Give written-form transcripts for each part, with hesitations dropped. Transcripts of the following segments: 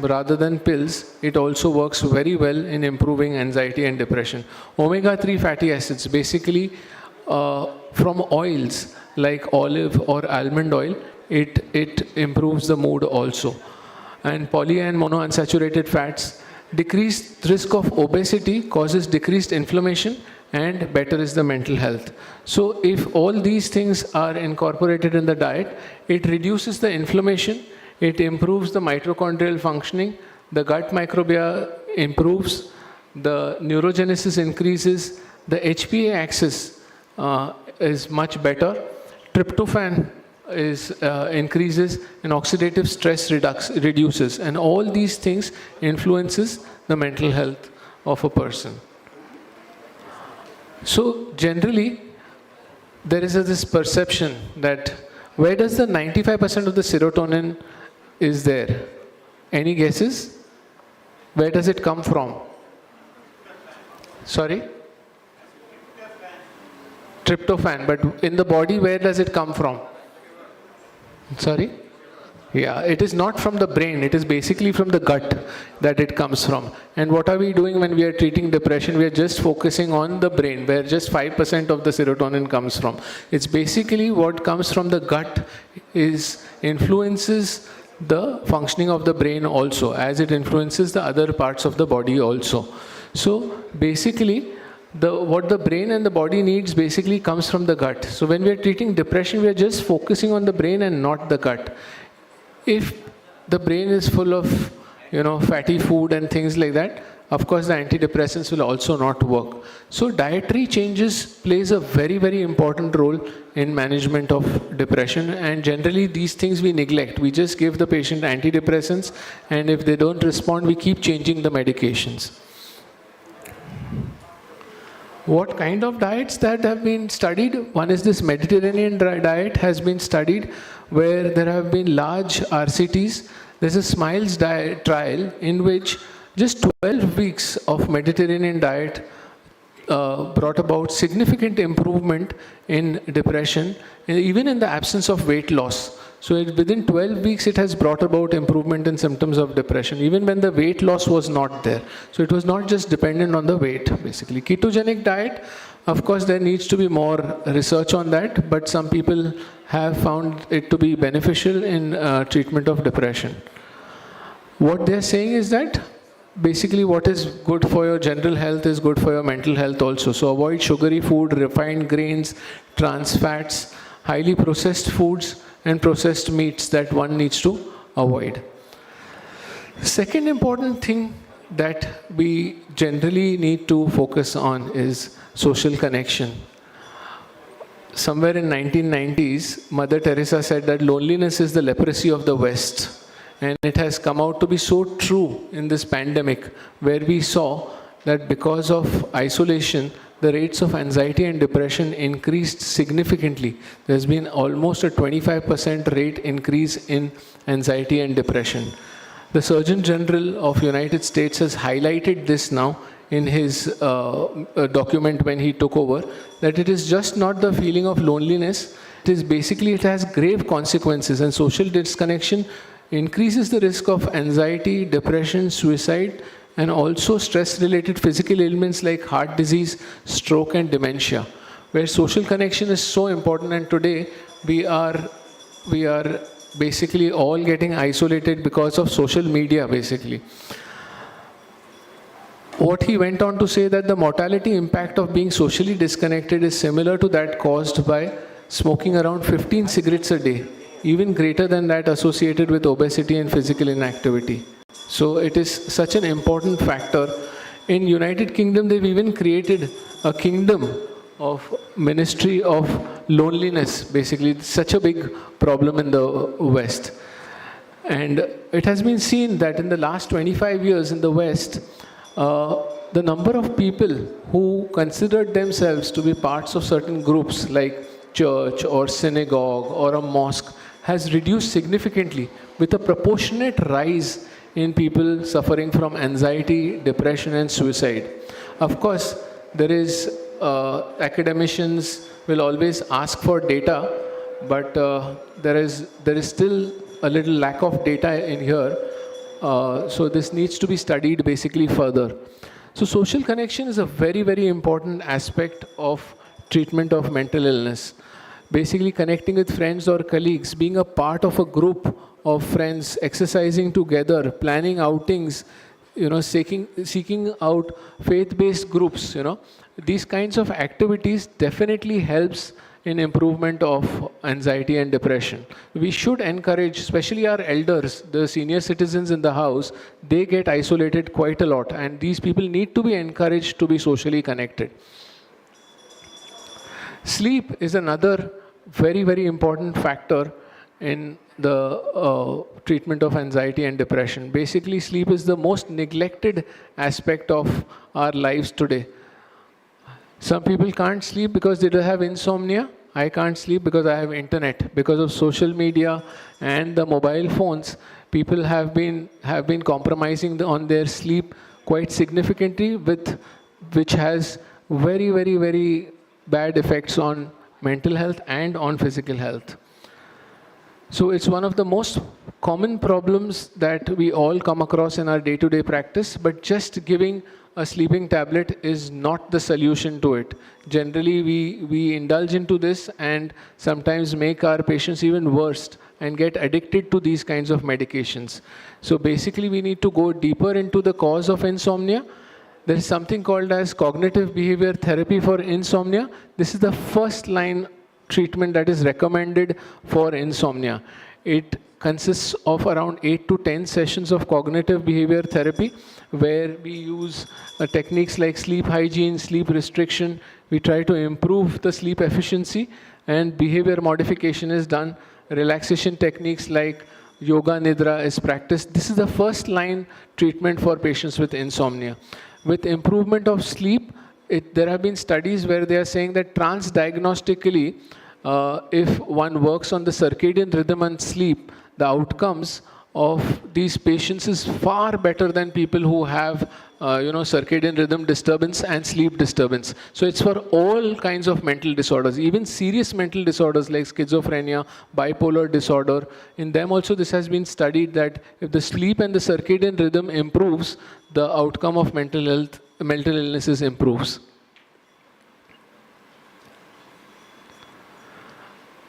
rather than pills, it also works very well in improving anxiety and depression. Omega-3 fatty acids, basically from oils like olive or almond oil, it improves the mood also. And poly and monounsaturated fats, decreased risk of obesity causes decreased inflammation and better is the mental health. So if all these things are incorporated in the diet, it reduces the inflammation, it improves the mitochondrial functioning, the gut microbiota improves, the neurogenesis increases, the HPA axis is much better, tryptophan is increases, and oxidative stress reduces, and all these things influences the mental health of a person. So generally, there is this perception that where does the 95% of the serotonin is there? Any guesses? Where does it come from? Sorry? Tryptophan. But in the body, where does it come from? Sorry? Yeah, it is not from the brain. It is basically from the gut that it comes from. And what are we doing when we are treating depression? We are just focusing on the brain, where just 5% of the serotonin comes from. It's basically what comes from the gut influences the functioning of the brain also, as it influences the other parts of the body also. So basically, what the brain and the body needs basically comes from the gut. So when we are treating depression, we are just focusing on the brain and not the gut. If the brain is full of, fatty food and things like that, of course the antidepressants will also not work. So dietary changes plays a very, very important role in management of depression, and generally these things we neglect. We just give the patient antidepressants, and if they don't respond, we keep changing the medications. What kind of diets that have been studied? One is this Mediterranean diet has been studied, where there have been large RCTs. There's a SMILES trial in which just 12 weeks of Mediterranean diet brought about significant improvement in depression, even in the absence of weight loss. So within 12 weeks, it has brought about improvement in symptoms of depression, even when the weight loss was not there. So it was not just dependent on the weight, basically. Ketogenic diet, of course, there needs to be more research on that, but some people have found it to be beneficial in treatment of depression. What they're saying is that basically what is good for your general health is good for your mental health also. So avoid sugary food, refined grains, trans fats, highly processed foods, and processed meats that one needs to avoid. Second important thing that we generally need to focus on is social connection. Somewhere in 1990s, Mother Teresa said that loneliness is the leprosy of the West. And it has come out to be so true in this pandemic, where we saw that because of isolation, the rates of anxiety and depression increased significantly. There's been almost a 25% rate increase in anxiety and depression. The Surgeon General of United States has highlighted this now in his document when he took over, that it is just not the feeling of loneliness, it has grave consequences, and social disconnection increases the risk of anxiety, depression, suicide, and also stress-related physical ailments like heart disease, stroke, and dementia, where social connection is so important. And today we are basically all getting isolated because of social media, basically. What he went on to say that the mortality impact of being socially disconnected is similar to that caused by smoking around 15 cigarettes a day, even greater than that associated with obesity and physical inactivity. So it is such an important factor. In United Kingdom, they've even created a kingdom of ministry of loneliness, basically. It's such a big problem in the West. And it has been seen that in the last 25 years in the West, the number of people who considered themselves to be parts of certain groups like church or synagogue or a mosque has reduced significantly, with a proportionate rise in people suffering from anxiety, depression, and suicide. Of course, there is academicians will always ask for data, but there is still a little lack of data in here. So this needs to be studied basically further. So social connection is a very, very important aspect of treatment of mental illness. Basically connecting with friends or colleagues, being a part of a group of friends, exercising together, planning outings, seeking out faith-based groups, these kinds of activities definitely helps in improvement of anxiety and depression. We should encourage, especially our elders, the senior citizens in the house, they get isolated quite a lot, and these people need to be encouraged to be socially connected. Sleep is another very, very important factor in the treatment of anxiety and depression. Basically, sleep is the most neglected aspect of our lives today. Some people can't sleep because they don't have insomnia. I can't sleep because I have internet. Because of social media and the mobile phones, people have been compromising on their sleep quite significantly, which has very, very, very bad effects on mental health and on physical health. So it's one of the most common problems that we all come across in our day-to-day practice, but just giving a sleeping tablet is not the solution to it. Generally, we indulge into this and sometimes make our patients even worse and get addicted to these kinds of medications. So basically, we need to go deeper into the cause of insomnia. There is something called as cognitive behavior therapy for insomnia. This is the first line treatment that is recommended for insomnia. It consists of around 8 to 10 sessions of cognitive behavior therapy, where we use techniques like sleep hygiene, sleep restriction. We try to improve the sleep efficiency, and behavior modification is done. Relaxation techniques like yoga nidra is practiced. This is the first line treatment for patients with insomnia. With improvement of sleep, there have been studies where they are saying that transdiagnostically, if one works on the circadian rhythm and sleep, the outcomes of these patients is far better than people who have circadian rhythm disturbance and sleep disturbance. So it's for all kinds of mental disorders, even serious mental disorders like schizophrenia, bipolar disorder. In them also this has been studied that if the sleep and the circadian rhythm improves, the outcome of mental illnesses improves.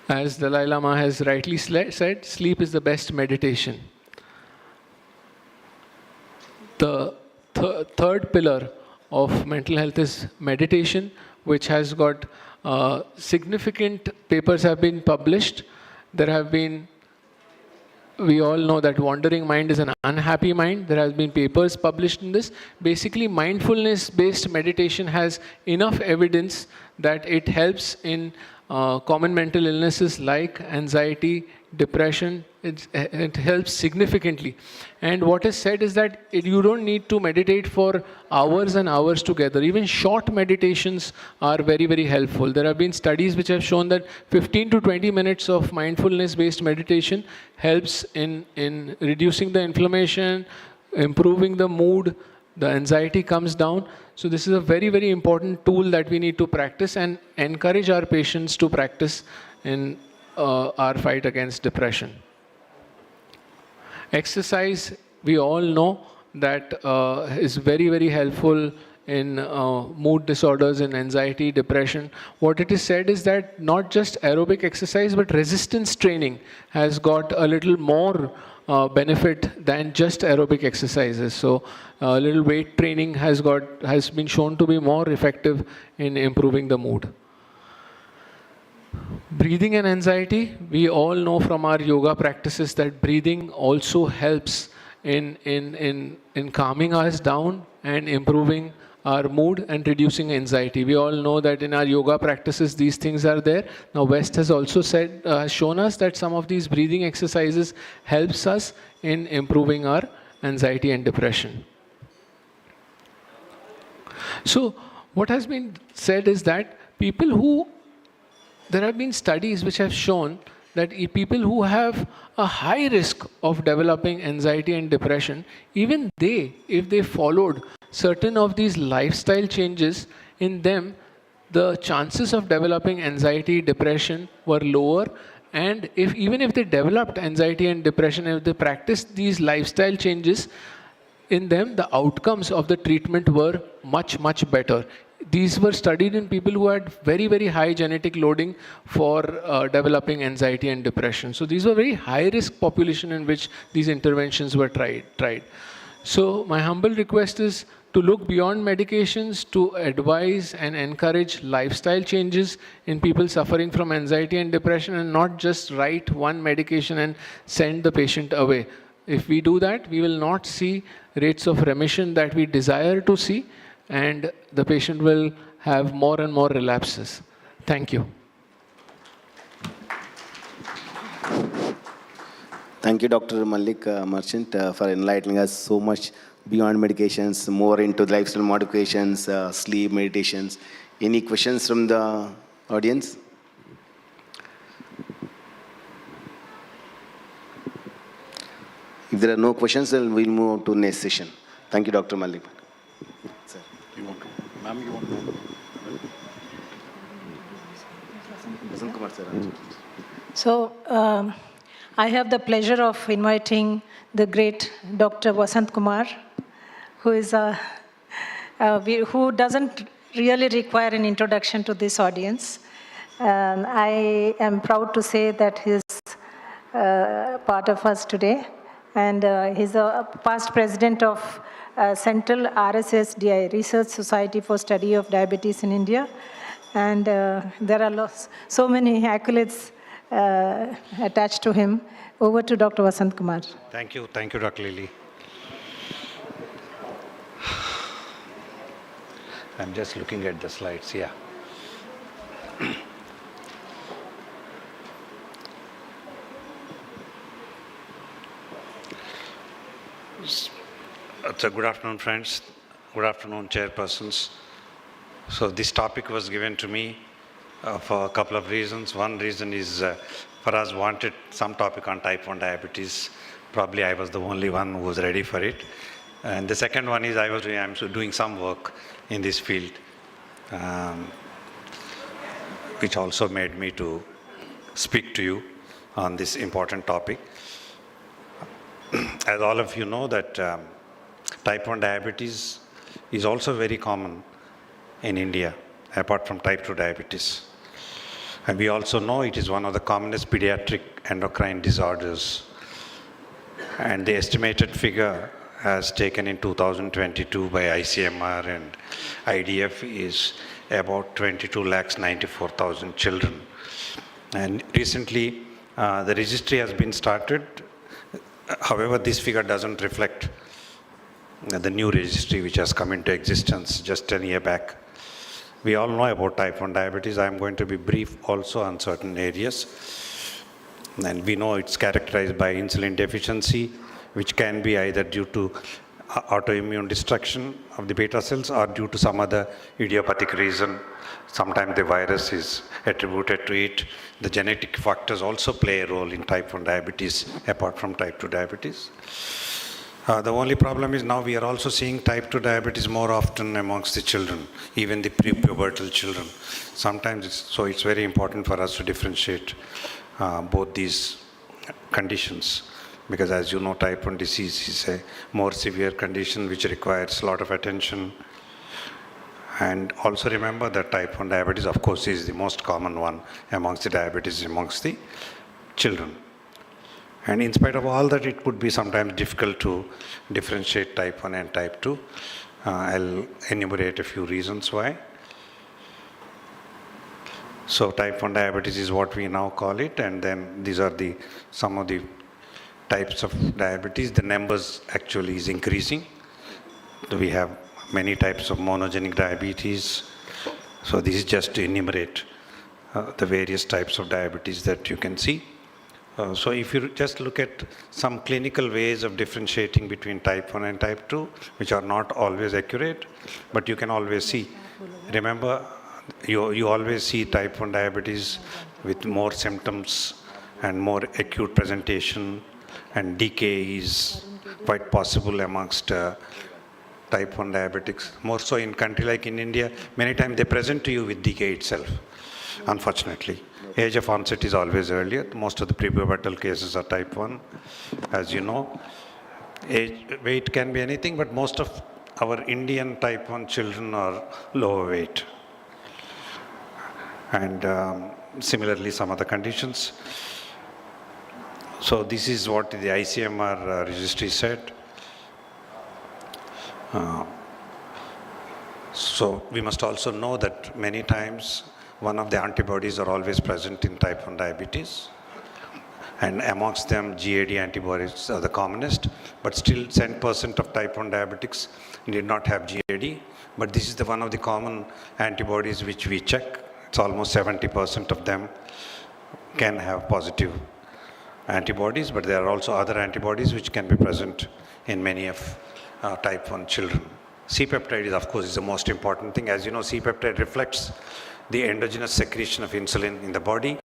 As Dalai Lama has rightly said, sleep is the best meditation. The third pillar of mental health is meditation, which has got significant papers have been published. There have been, we all know that wandering mind is an unhappy mind. There has been papers published in this. Basically, mindfulness-based meditation has enough evidence that it helps in common mental illnesses like anxiety, depression. It helps significantly. And what is said is that you don't need to meditate for hours and hours together. Even short meditations are very, very helpful. There have been studies which have shown that 15 to 20 minutes of mindfulness-based meditation helps in reducing the inflammation, improving the mood, the anxiety comes down. So this is a very, very important tool that we need to practice and encourage our patients to practice in our fight against depression. Exercise, we all know that is very, very helpful in mood disorders and anxiety, depression. What it is said is that not just aerobic exercise, but resistance training has got a little more benefit than just aerobic exercises. So little weight training has been shown to be more effective in improving the mood. Breathing and anxiety, we all know from our yoga practices that breathing also helps in calming us down and improving our mood and reducing anxiety. We all know that in our yoga practices these things are there. Now West has also shown us that some of these breathing exercises helps us in improving our anxiety and depression. So what has been said is that there have been studies which have shown that people who have a high risk of developing anxiety and depression, even if they followed certain of these lifestyle changes, in them the chances of developing anxiety, depression were lower, And even if they developed anxiety and depression, if they practiced these lifestyle changes in them, the outcomes of the treatment were much, much better. These were studied in people who had very, very high genetic loading for developing anxiety and depression. So these were very high risk population in which these interventions were tried. So my humble request is to look beyond medications, to advise and encourage lifestyle changes in people suffering from anxiety and depression, and not just write one medication and send the patient away. If we do that, we will not see rates of remission that we desire to see, and the patient will have more and more relapses. Thank you. Thank you, Dr. Malik Merchant, for enlightening us so much beyond medications, more into lifestyle modifications, sleep, meditations. Any questions from the audience? If there are no questions, then we'll move on to next session. Thank you, Dr. Malik. Sir, you want to? Ma'am, you want to? So, I have the pleasure of inviting the great Dr. Vasant Kumar, who is who doesn't really require an introduction to this audience. I am proud to say that he's part of us today, and he's a past president of Central RSSDI, Research Society for Study of Diabetes in India, and there are so many accolades attached to him. Over to Dr. Vasant Kumar. Thank you, Dr. Lily. I'm just looking at the slides, yeah. So good afternoon, friends. Good afternoon, chairpersons. So this topic was given to me for a couple of reasons. One reason is Faraz wanted some topic on type 1 diabetes. Probably I was the only one who was ready for it. And the second one is I'm doing some work in this field, which also made me to speak to you on this important topic. As all of you know that type 1 diabetes is also very common in India, apart from type 2 diabetes. And we also know it is one of the commonest pediatric endocrine disorders. And the estimated figure as taken in 2022 by ICMR and IDF is about 22,94,000 children. And recently, the registry has been started. However, this figure doesn't reflect the new registry which has come into existence just a year back. We all know about type 1 diabetes. I'm going to be brief also on certain areas. And we know it's characterized by insulin deficiency, which can be either due to autoimmune destruction of the beta cells or due to some other idiopathic reason. Sometimes the virus is attributed to it. The genetic factors also play a role in type 1 diabetes, apart from type 2 diabetes. The only problem is now we are also seeing type 2 diabetes more often amongst the children, even the pre-pubertal children. Sometimes it's very important for us to differentiate both these conditions, because as you know, type 1 disease is a more severe condition which requires a lot of attention. And also remember that type 1 diabetes, of course, is the most common one amongst the diabetes amongst the children. And in spite of all that, it would be sometimes difficult to differentiate type 1 and type 2. I'll enumerate a few reasons why. So type 1 diabetes is what we now call it, and then these are some of the types of diabetes. The numbers actually is increasing. So we have many types of monogenic diabetes. So this is just to enumerate the various types of diabetes that you can see. So if you just look at some clinical ways of differentiating between type 1 and type 2, which are not always accurate, but you can always see. Remember, you always see type 1 diabetes with more symptoms and more acute presentation, and decay is quite possible amongst type 1 diabetics. More so in country like in India, many times they present to you with decay itself. unfortunately. Age of onset is always earlier. Most of the prepubertal cases are type 1, as you know. Weight can be anything, but most of our Indian type 1 children are lower weight. And similarly, some other conditions. So this is what the ICMR registry said. So we must also know that many times one of the antibodies are always present in type 1 diabetes. And amongst them, GAD antibodies are the commonest, but still 10% of type 1 diabetics did not have GAD. But this is one of the common antibodies which we check. It's almost 70% of them can have positive antibodies, but there are also other antibodies which can be present in many of type 1 children. C-peptide is, of course, is the most important thing. As you know, C-peptide reflects the endogenous secretion of insulin in the body.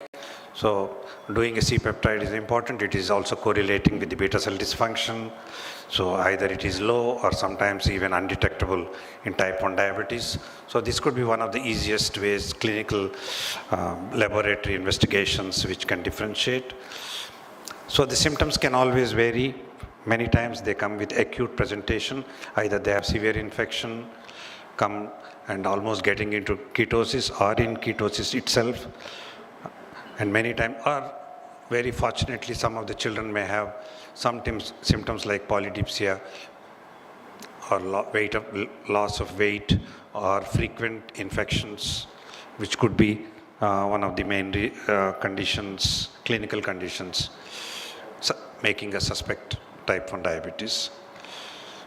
So doing a C-peptide is important. It is also correlating with the beta cell dysfunction. So either it is low or sometimes even undetectable in type 1 diabetes. So this could be one of the easiest ways, clinical laboratory investigations which can differentiate. So the symptoms can always vary. Many times they come with acute presentation. Either they have severe infection, come and almost getting into ketosis or in ketosis itself. And many times, or very fortunately, some of the children may have symptoms like polydipsia or loss of weight or frequent infections, which could be one of the main conditions, clinical conditions, making us suspect type 1 diabetes.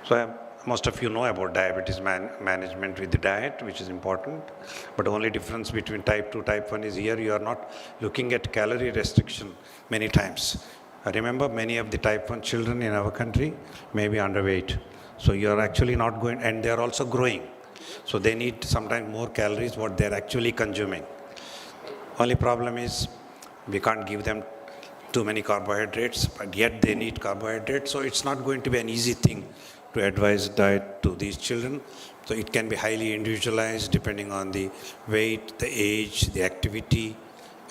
So most of you know about diabetes management with the diet, which is important. But the only difference between type 2, type 1 is here you are not looking at calorie restriction many times. I remember many of the type 1 children in our country may be underweight. So you are actually not going, and they are also growing. So they need sometimes more calories what they are actually consuming. Only problem is we can't give them too many carbohydrates, but yet they need carbohydrates. So it's not going to be an easy thing to advise diet to these children. So it can be highly individualized depending on the weight, the age, the activity,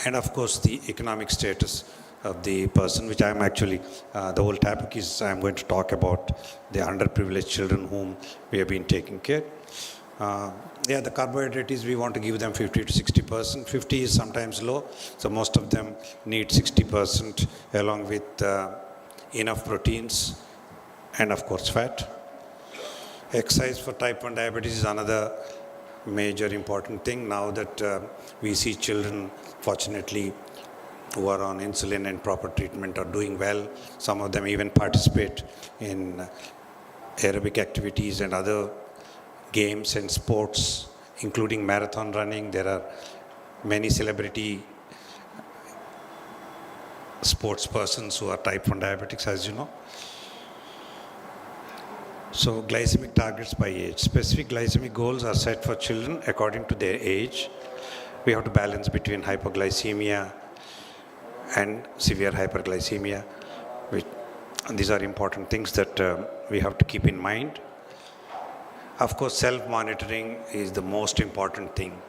and of course the economic status of the person, which I'm actually, the whole topic is I'm going to talk about the underprivileged children whom we have been taking care. The carbohydrate is we want to give them 50 to 60%. 50 is sometimes low, so most of them need 60% along with enough proteins and of course fat. Exercise for type 1 diabetes is another major important thing. Now that we see children, fortunately, who are on insulin and proper treatment are doing well. Some of them even participate in aerobic activities and other games and sports, including marathon running. There are many celebrity sports persons who are type 1 diabetics, as you know. So glycemic targets by age. Specific glycemic goals are set for children according to their age. We have to balance between hypoglycemia and severe hyperglycemia. These are important things that we have to keep in mind. Of course, self-monitoring is the most important thing,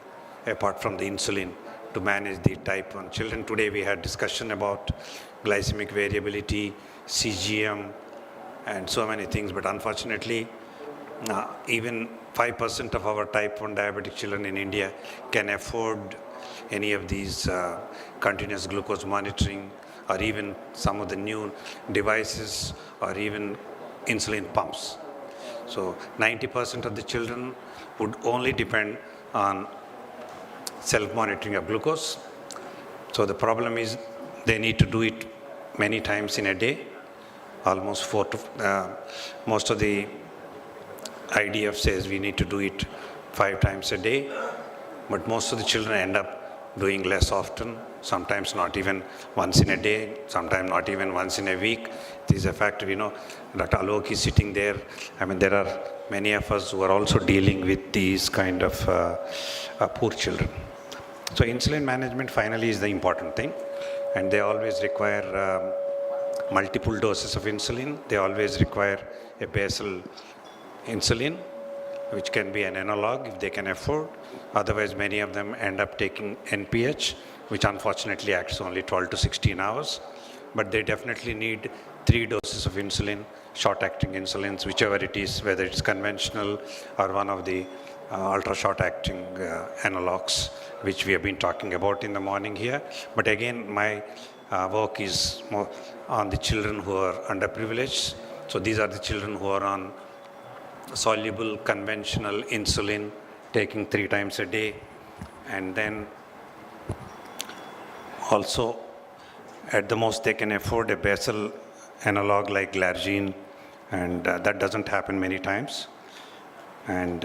apart from the insulin, to manage the type 1 children. Today we had discussion about glycemic variability, CGM, and so many things, but unfortunately, even 5% of our type 1 diabetic children in India can afford any of these continuous glucose monitoring, or even some of the new devices, or even insulin pumps. So 90% of the children would only depend on self-monitoring of glucose. So the problem is they need to do it many times in a day, almost most of the IDF says we need to do it 5 times a day, but most of the children end up doing less often, sometimes not even once in a day, sometimes not even once in a week. This is a fact, we know. Dr. Alok is sitting there. I mean, there are many of us who are also dealing with these kind of poor children. So insulin management finally is the important thing, and they always require multiple doses of insulin. They always require a basal insulin. which can be an analog if they can afford. Otherwise, many of them end up taking NPH, which unfortunately acts only 12 to 16 hours. But they definitely need 3 doses of insulin, short-acting insulins, whichever it is, whether it's conventional or one of the ultra-short-acting analogs, which we have been talking about in the morning here. But again, my work is more on the children who are underprivileged. So these are the children who are on soluble conventional insulin, taking 3 times a day. And then also, at the most, they can afford a basal analog like glargine, and that doesn't happen many times. And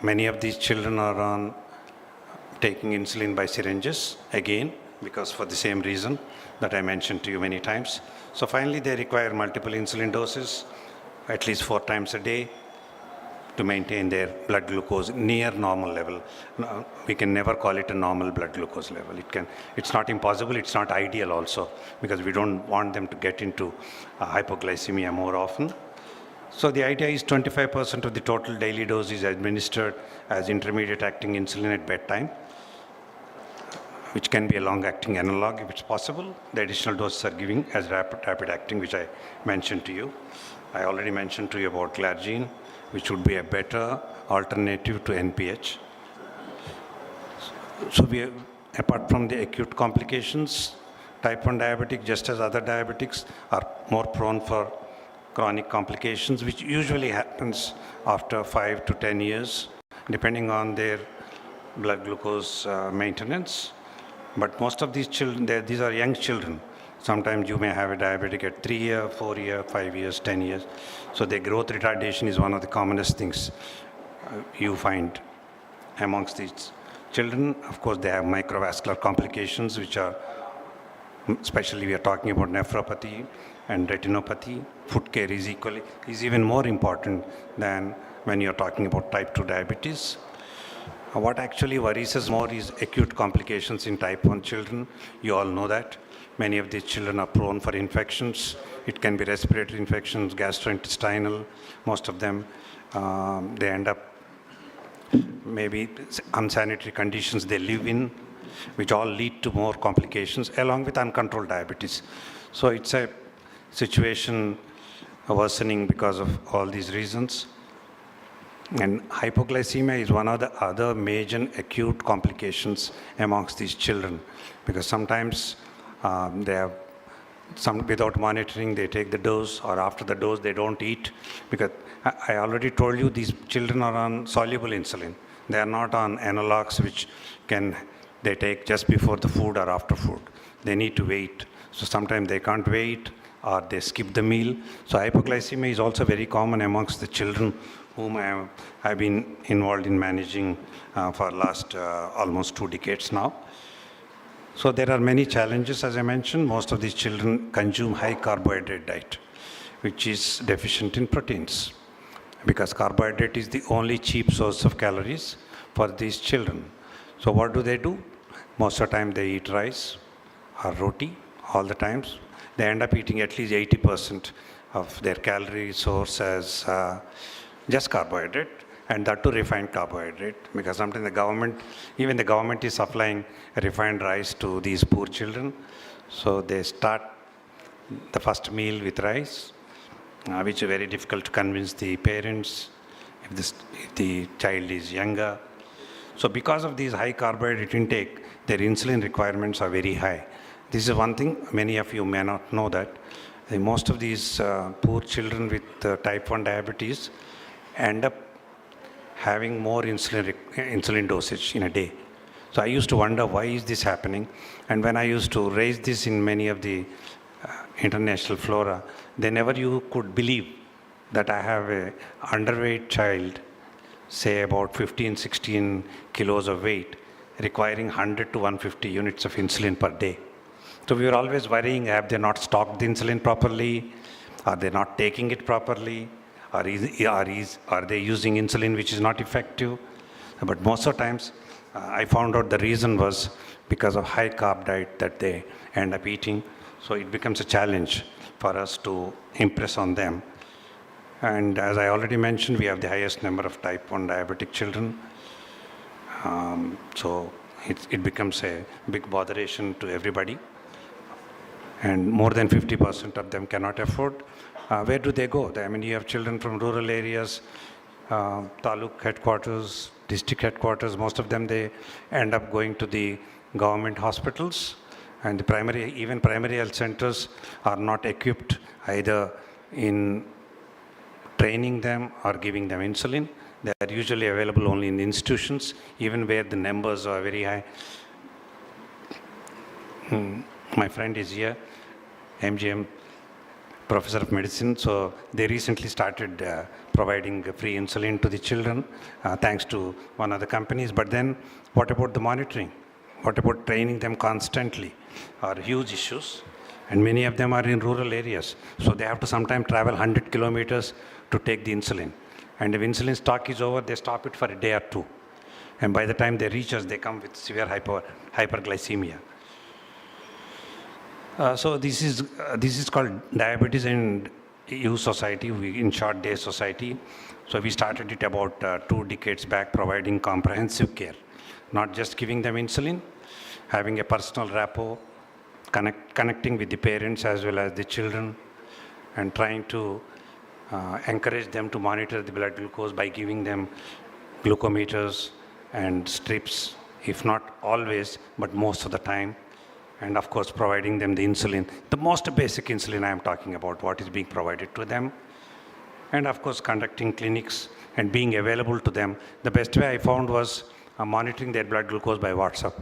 many of these children are on taking insulin by syringes, again, because for the same reason that I mentioned to you many times. So finally, they require multiple insulin doses, at least 4 times a day, to maintain their blood glucose near normal level. No, we can never call it a normal blood glucose level. It's not impossible, it's not ideal also, because we don't want them to get into hypoglycemia more often. So the idea is 25% of the total daily dose is administered as intermediate acting insulin at bedtime, which can be a long-acting analog if it's possible. The additional doses are given as rapid acting, which I mentioned to you. I already mentioned to you about glargine, which would be a better alternative to NPH. So apart from the acute complications, type 1 diabetic, just as other diabetics, are more prone for chronic complications, which usually happens after 5 to 10 years, depending on their blood glucose maintenance. But most of these children, these are young children. Sometimes you may have a diabetic at 3 years, 4 years, 5 years, 10 years. So their growth retardation is one of the commonest things you find amongst these children. Of course, they have microvascular complications, which are, especially we are talking about nephropathy and retinopathy. Foot care is even more important than when you're talking about type 2 diabetes. What actually worries us more is acute complications in type 1 children. You all know that. Many of these children are prone for infections. It can be respiratory infections, gastrointestinal. Most of them, they end up maybe unsanitary conditions they live in, which all lead to more complications, along with uncontrolled diabetes. So it's a situation worsening because of all these reasons. And hypoglycemia is one of the other major acute complications amongst these children, because sometimes they have without monitoring, they take the dose, or after the dose they don't eat, because I already told you these children are on soluble insulin. They are not on analogs which they take just before the food or after food. They need to wait. So sometimes they can't wait, or they skip the meal. So hypoglycemia is also very common amongst the children whom I've been involved in managing for last almost 2 decades now. So there are many challenges, as I mentioned. Most of these children consume high carbohydrate diet, which is deficient in proteins, because carbohydrate is the only cheap source of calories for these children. So what do? Most of the time they eat rice or roti all the times. They end up eating at least 80% of their calorie source as just carbohydrate, and that too refined carbohydrate, because sometimes even the government is supplying refined rice to these poor children. So they start the first meal with rice, which is very difficult to convince the parents if the child is younger. So because of these high carbohydrate intake, their insulin requirements are very high. This is one thing, many of you may not know that. Most of these poor children with type 1 diabetes end up having more insulin dosage in a day. So I used to wonder, why is this happening? And when I used to raise this in many of the international flora, you could believe that I have a underweight child, say about 15, 16 kilos of weight, requiring 100 to 150 units of insulin per day. So we were always worrying, have they not stocked the insulin properly? Are they not taking it properly? Are they using insulin which is not effective? But most of the times, I found out the reason was because of high carb diet that they end up eating. So it becomes a challenge for us to impress on them. And as I already mentioned, we have the highest number of type 1 diabetic children. So it becomes a big botheration to everybody. And more than 50% of them cannot afford. Where do they go? I mean, you have children from rural areas, taluk headquarters, district headquarters. Most of them, they end up going to the government hospitals. And the even primary health centers are not equipped either in training them or giving them insulin. They are usually available only in institutions, even where the numbers are very high. My friend is here, MGM, professor of medicine. So they recently started providing free insulin to the children, thanks to one of the companies. But then what about the monitoring? What about training them constantly? Are huge issues. And many of them are in rural areas. So they have to sometimes travel 100 kilometers to take the insulin. And if insulin stock is over, they stop it for a day or two. And by the time they reach us, they come with severe hyperglycemia. So this is called Diabetes and Youth Society, in short, DAY Society. So we started it about 2 decades back, providing comprehensive care, not just giving them insulin, having a personal rapport, connecting with the parents as well as the children, and trying to encourage them to monitor the blood glucose by giving them glucometers and strips, if not always, but most of the time. And of course, providing them the insulin, the most basic insulin I am talking about, what is being provided to them. And of course, conducting clinics and being available to them. The best way I found was monitoring their blood glucose by WhatsApp.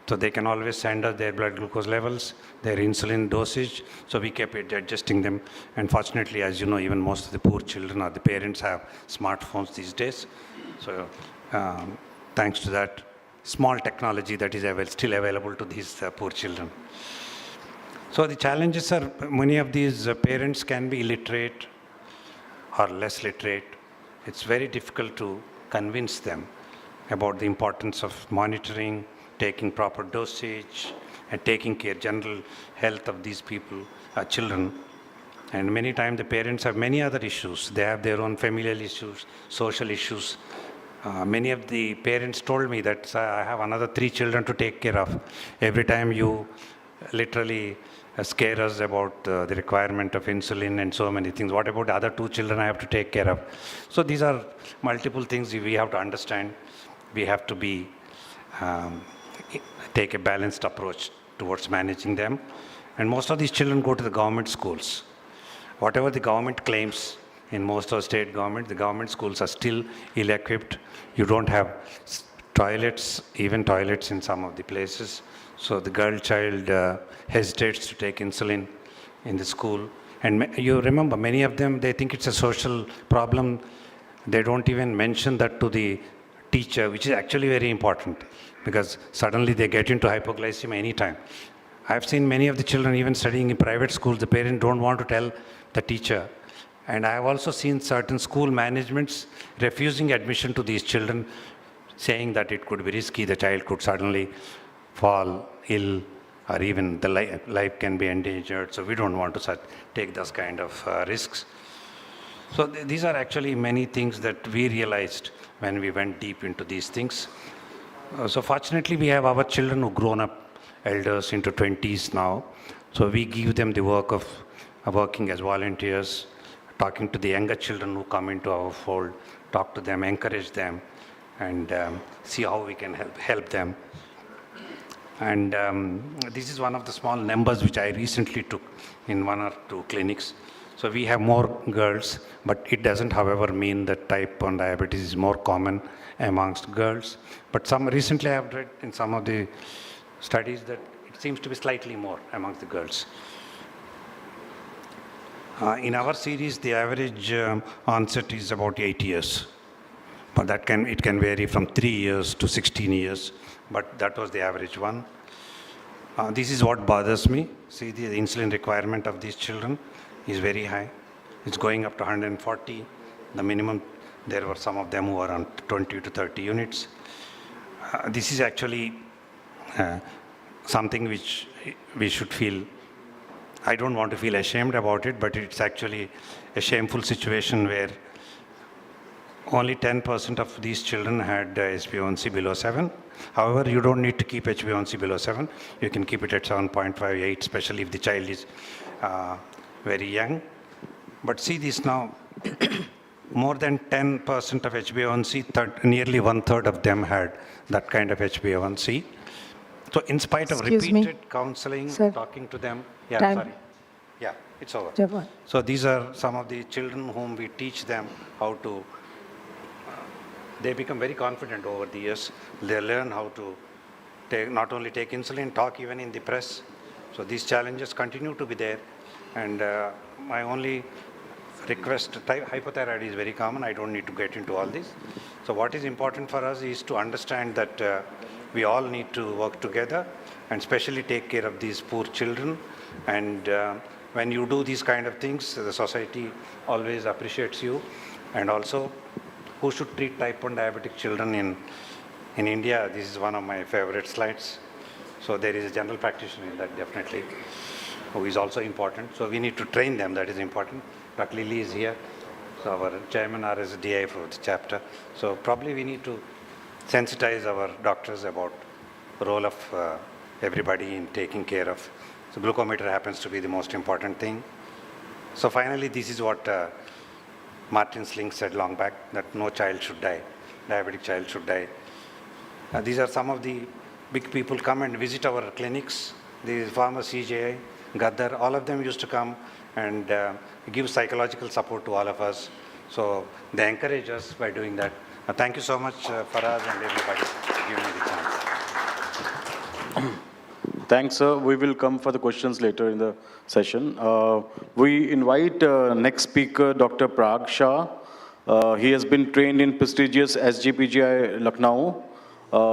So they can always send us their blood glucose levels, their insulin dosage. So we kept adjusting them. And fortunately, as you know, even most of the poor children or the parents have smartphones these days. So thanks to that small technology that is still available to these poor children. So the challenges are, many of these parents can be illiterate or less literate. It's very difficult to convince them about the importance of monitoring, taking proper dosage, and taking care general health of these people, children. And many times the parents have many other issues. They have their own familial issues, social issues. Many of the parents told me that I have another 3 children to take care of. Every time you literally scare us about the requirement of insulin and so many things. What about the other 2 children I have to take care of? So these are multiple things we have to understand. We have to take a balanced approach towards managing them. And most of these children go to the government schools. Whatever the government claims, in most of state government, the government schools are still ill-equipped. You don't have toilets, even toilets in some of the places. So the girl child hesitates to take insulin in the school. And you remember, many of them, they think it's a social problem. They don't even mention that to the teacher, which is actually very important, because suddenly they get into hypoglycemia anytime. I've seen many of the children, even studying in private schools, the parents don't want to tell the teacher. And I have also seen certain school managements refusing admission to these children, saying that it could be risky, the child could suddenly fall ill, or even the life can be endangered. So we don't want to take those kind of risks. So these are actually many things that we realized when we went deep into these things. So fortunately, we have our children who grown up elders into 20s now. So we give them the work of working as volunteers, talking to the younger children who come into our fold, talk to them, encourage them, and see how we can help them. And this is one of the small numbers which I recently took in 1 or 2 clinics. So we have more girls, but it doesn't, however, mean that type 1 diabetes is more common amongst girls. But recently I have read in some of the studies that it seems to be slightly more amongst the girls. In our series, the average onset is about 8 years. But it can vary from 3 years to 16 years. But that was the average one. This is what bothers me. See, the insulin requirement of these children is very high. It's going up to 140. The minimum, there were some of them who were on 20 to 30 units. This is actually something which we should feel I don't want to feel ashamed about it, but it's actually a shameful situation where only 10% of these children had HbA1c below 7. However, you don't need to keep HbA1c below 7. You can keep it at 7.58, especially if the child is very young. But see this now, more than 10% of HbA1c, nearly one-third of them had that kind of HbA1c. So in spite of Excuse me. repeated counseling, Sir. talking to them, yeah, Time. sorry. Yeah, it's over. Japan. So these are some of the children whom we teach them how to, they become very confident over the years. They learn how to not only take insulin, talk even in the press. So these challenges continue to be there. And my only request, hypothyroid is very common. I don't need to get into all this. So what is important for us is to understand that we all need to work together and especially take care of these poor children. And when you do these kind of things, the society always appreciates you. And also, who should treat type 1 diabetic children in India? This is one of my favorite slides. So there is a general practitioner in that, definitely, who is also important. So we need to train them, that is important. Dr. Lily is here, so our chairman RSDI for the chapter. So probably we need to sensitize our doctors about the role of everybody in taking care of. So glucometer happens to be the most important thing. So finally, this is what Martin Sling said long back, that no child should die, diabetic child should die. These are some of the big people come and visit our clinics. The former CJI, Gaddar, all of them used to come and give psychological support to all of us. So they encourage us by doing that. Thank you so much, Faraz and everybody, for giving me the chance. Thanks, sir. We will come for the questions later in the session. We invite next speaker, Dr. Parag Shah. He has been trained in prestigious SGPGI Lucknow.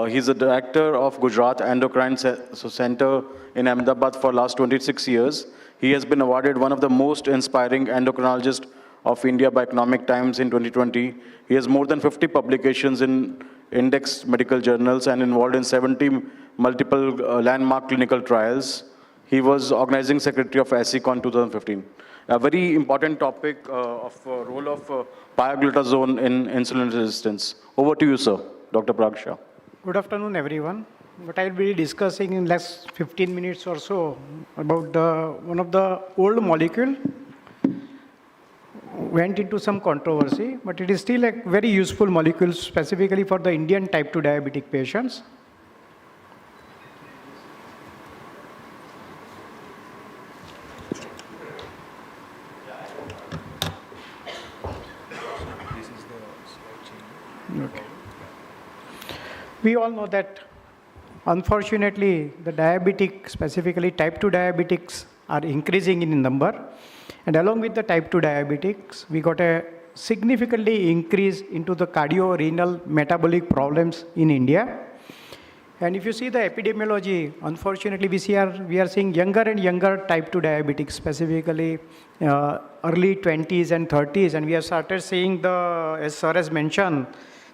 He's the director of Gujarat Endocrine Center in Ahmedabad for last 26 years. He has been awarded one of the most inspiring endocrinologists of India by Economic Times in 2020. He has more than 50 publications in indexed medical journals and involved in 70 multiple landmark clinical trials. He was organizing secretary of ASICON 2015. A very important topic of role of pioglitazone in insulin resistance. Over to you, sir, Dr. Parag Shah. Good afternoon, everyone. What I'll be discussing in last 15 minutes or so about one of the old molecule went into some controversy, but it is still a very useful molecule specifically for the Indian type 2 diabetic patients. Okay. We all know that unfortunately the diabetic, specifically type 2 diabetics, are increasing in number. And along with the type 2 diabetics, we got a significantly increase into the cardio-renal metabolic problems in India. And if you see the epidemiology, unfortunately we are seeing younger and younger type 2 diabetics, specifically early 20s and 30s. And we have started seeing the, as sir has mentioned,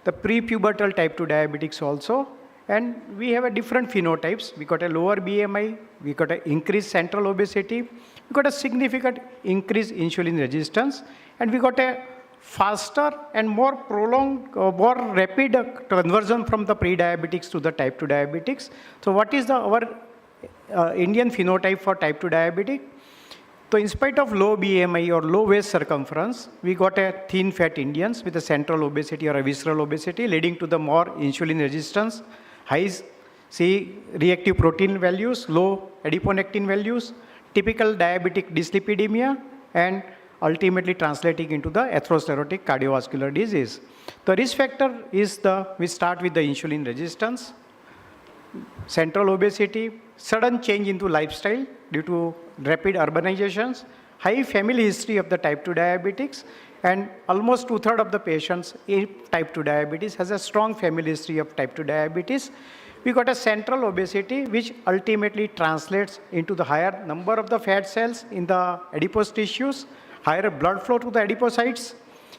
the pre-pubertal type 2 diabetics also. And we have a different phenotypes. We got a lower BMI, we got an increased central obesity, we got a significant increased insulin resistance, and we got a faster and more prolonged, more rapid conversion from the pre-diabetics to the type 2 diabetics. So what is our Indian phenotype for type 2 diabetic? So in spite of low BMI or low waist circumference, we got a thin fat Indians with a central obesity or a visceral obesity leading to the more insulin resistance, high reactive protein values, low adiponectin values, typical diabetic dyslipidemia, and ultimately translating into the atherosclerotic cardiovascular disease. The risk factor is we start with the insulin resistance, central obesity, sudden change into lifestyle due to rapid urbanizations, high family history of the type 2 diabetics, and almost 2/3 of the patients in type 2 diabetes has a strong family history of type 2 diabetes. We got a central obesity, which ultimately translates into the higher number of the fat cells in the adipose tissues, higher blood flow to the adipocytes,